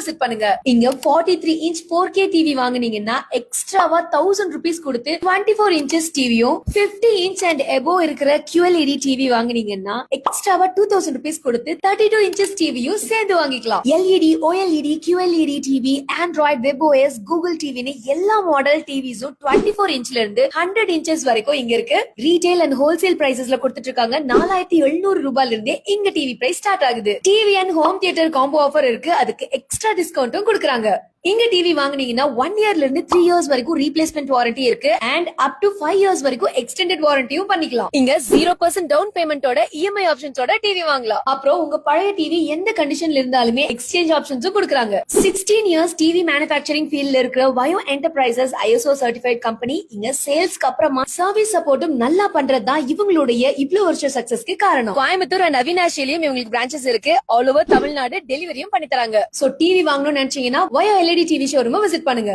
Visit பண்ணுங்க. இங்க 43 inch 4K TV வாங்குனீங்கன்னா எக்ஸ்ட்ராவா 1000 rupees கொடுத்து 24 inches டிவியும் 50 inch and above இருக்கிற QLED டிவி வாங்குனீங்கன்னா எக்ஸ்ட்ராவா 2000 rupees கொடுத்து 32 inches டிவியும் சேர்ந்து வாங்கிக்கலாம். LED, OLED, QLED TV, Android, WebOS, Google டிவின்னு எல்லா மாடல் டிவிஸும் 24 inchல இருந்து 100 inches வரைக்கும் இங்க இருக்கு. ரீட்டைல் அண்ட் ஹோல்சேல் பிரைசஸ்ல கொடுத்துட்டு இருக்காங்க. 4700 ரூபாயில இருந்தே இங்க டிவி பிரைஸ் ஸ்டார்ட் ஆகுது. TV and home theatre combo offer இருக்கு. அதுக்கு எக்ஸ்ட்ரா டிஸ்கவுண்ட்டும் கொடுக்குறாங்க. இங்க டிவி வாங்குனீங்கன்னா 1 yearல இருந்து 3 years வரைக்கும் ரீப்ளேஸ்மெண்ட் வாரண்டி இருக்கு அண்ட் அப் டு 5 years வரைக்கும் எக்ஸ்டெண்டட் வாரண்டியும் பண்ணிக்கலாம். இங்க 0% டவுன் பேமெண்டோட EMI ஆப்ஷன்ஸோட டிவி வாங்கலாம். அப்புறம் உங்க பழைய டிவி எந்த கண்டிஷன்ல இருந்தாலுமே எக்ஸ்சேஞ்ச் ஆப்ஷன்ஸும் கொடுக்குறாங்க. 16 years டிவி மேனுஃபேக்சரிங் ஃபீல்ட்ல இருக்கிற Vayo enterprises ISO certified company இங்க சேல்ஸ்க்கு அப்புறமா சர்வீஸ் சப்போர்ட்டும் நல்லா பண்றதுதான் இவங்களுடைய இவ்வளவு வருஷ சக்சஸ்க்கு காரணம். கோயம்புத்தூர் அண்ட் அவினாஷிலையும் இவங்களுக்கு பிரான்ச்சஸ் இருக்கு. ஆல் ஓவர் தமிழ்நாடு டெலிவரியும் பண்ணி தராங்க. சோ டிவி வாங்கணும்னு நினைச்சீங்கன்னா Vayo LED TV showroom visit பண்ணுங்க.